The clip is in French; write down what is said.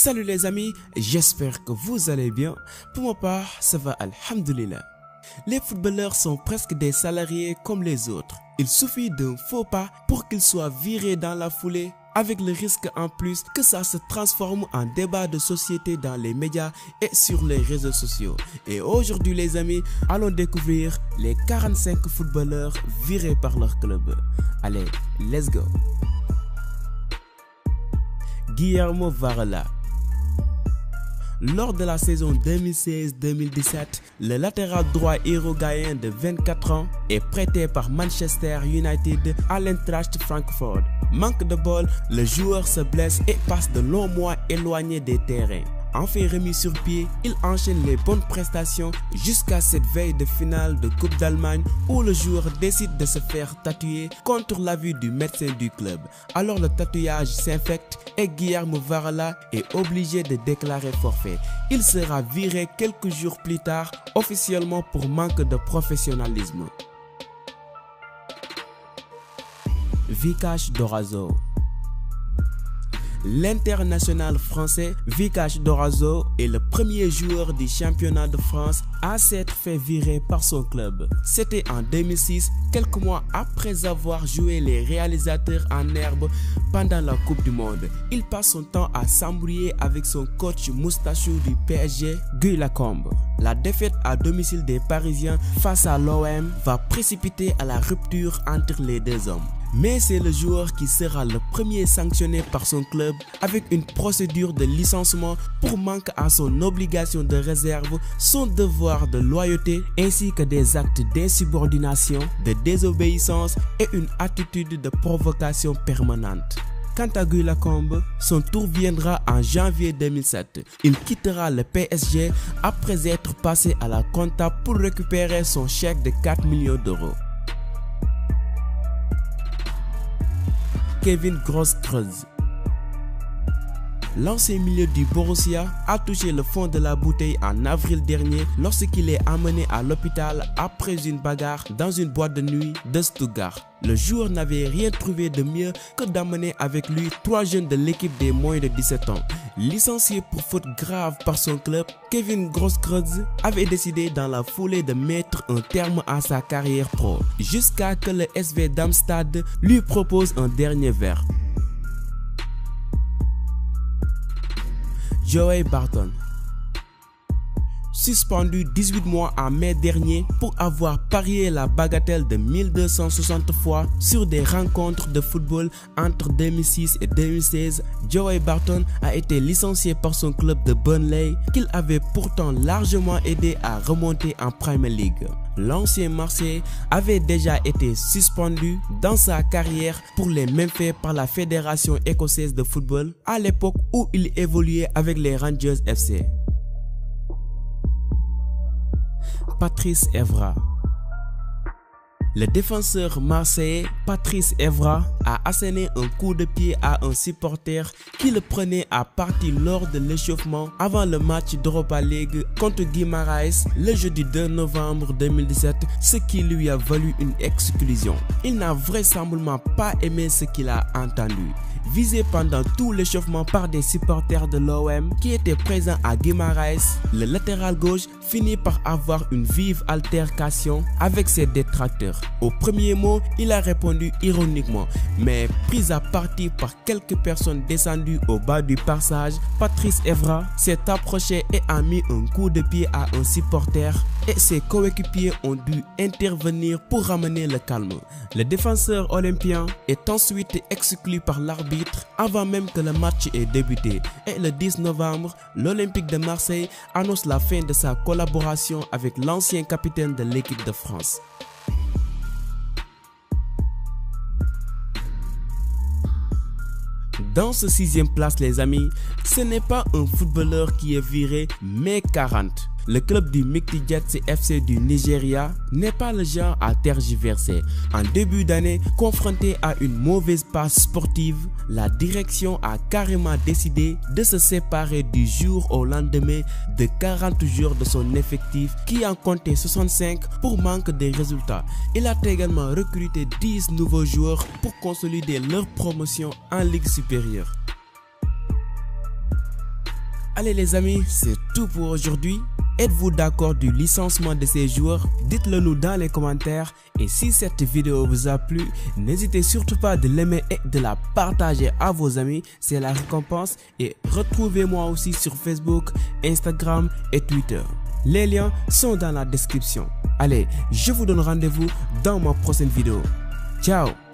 Salut les amis, j'espère que vous allez bien. Pour ma part, ça va alhamdoulilah. Les footballeurs sont presque des salariés comme les autres. Il suffit d'un faux pas pour qu'ils soient virés dans la foulée, avec le risque en plus que ça se transforme en débat de société dans les médias et sur les réseaux sociaux. Et aujourd'hui les amis, allons découvrir les 45 footballeurs virés par leur club. Allez, let's go. Guillermo Varela. Lors de la saison 2016-2017, le latéral droit uruguayen de 24 ans est prêté par Manchester United à l'Eintracht Francfort. Manque de bol, le joueur se blesse et passe de longs mois éloigné des terrains. Enfin remis sur pied, il enchaîne les bonnes prestations jusqu'à cette veille de finale de Coupe d'Allemagne où le joueur décide de se faire tatouer contre l'avis du médecin du club. Alors le tatouage s'infecte et Guillermo Varela est obligé de déclarer forfait. Il sera viré quelques jours plus tard officiellement pour manque de professionnalisme. Vikash Dorazo. L'international français Vikash Dorazo est le premier joueur du championnat de France à s'être fait virer par son club. C'était en 2006, quelques mois après avoir joué les réalisateurs en herbe pendant la Coupe du Monde. Il passe son temps à s'embrouiller avec son coach moustachu du PSG, Guy Lacombe. La défaite à domicile des Parisiens face à l'OM va précipiter à la rupture entre les deux hommes. Mais c'est le joueur qui sera le premier sanctionné par son club avec une procédure de licenciement pour manque à son obligation de réserve, son devoir de loyauté ainsi que des actes d'insubordination, de désobéissance et une attitude de provocation permanente. Quant à Guy Lacombe, son tour viendra en janvier 2007. Il quittera le PSG après être passé à la compta pour récupérer son chèque de 4 millions d'euros. Kevin Grosskreutz. L'ancien milieu du Borussia a touché le fond de la bouteille en avril dernier lorsqu'il est emmené à l'hôpital après une bagarre dans une boîte de nuit de Stuttgart. Le joueur n'avait rien trouvé de mieux que d'emmener avec lui 3 jeunes de l'équipe des moins de 17 ans. Licencié pour faute grave par son club, Kevin Grosskreutz avait décidé dans la foulée de mettre un terme à sa carrière pro, jusqu'à que le SV Darmstadt lui propose un dernier verre. Joey Barton. Suspendu 18 mois en mai dernier pour avoir parié la bagatelle de 1260 fois sur des rencontres de football entre 2006 et 2016, Joey Barton a été licencié par son club de Burnley qu'il avait pourtant largement aidé à remonter en Premier League. L'ancien Marseillais avait déjà été suspendu dans sa carrière pour les mêmes faits par la Fédération écossaise de football à l'époque où il évoluait avec les Rangers FC. Patrice Evra. Le défenseur marseillais Patrice Evra a asséné un coup de pied à un supporter qui le prenait à partie lors de l'échauffement avant le match d'Europa League contre Guimaraes le jeudi 2 novembre 2017, ce qui lui a valu une exclusion. Il n'a vraisemblablement pas aimé ce qu'il a entendu. Visé pendant tout l'échauffement par des supporters de l'OM qui étaient présents à Guimaraes, le latéral gauche finit par avoir une vive altercation avec ses détracteurs. Au premier mot, il a répondu ironiquement, mais pris à partie par quelques personnes descendues au bas du passage, Patrice Evra s'est approché et a mis un coup de pied à un supporter et ses coéquipiers ont dû intervenir pour ramener le calme. Le défenseur olympien est ensuite exclu par l'arbitre avant même que le match ait débuté et le 10 novembre, l'Olympique de Marseille annonce la fin de sa collaboration avec l'ancien capitaine de l'équipe de France. Dans ce 6e place les amis, ce n'est pas un footballeur qui est viré mais 40. Le club du Mikti FC du Nigeria n'est pas le genre à tergiverser. En début d'année, confronté à une mauvaise passe sportive, la direction a carrément décidé de se séparer du jour au lendemain de 40 joueurs de son effectif qui en comptait 65 pour manque de résultats. Il a également recruté 10 nouveaux joueurs pour consolider leur promotion en Ligue supérieure. Allez les amis, c'est tout pour aujourd'hui. Êtes-vous d'accord du licenciement de ces joueurs? Dites-le nous dans les commentaires. Et si cette vidéo vous a plu, n'hésitez surtout pas de l'aimer et de la partager à vos amis. C'est la récompense. Et retrouvez-moi aussi sur Facebook, Instagram et Twitter. Les liens sont dans la description. Allez, je vous donne rendez-vous dans ma prochaine vidéo. Ciao!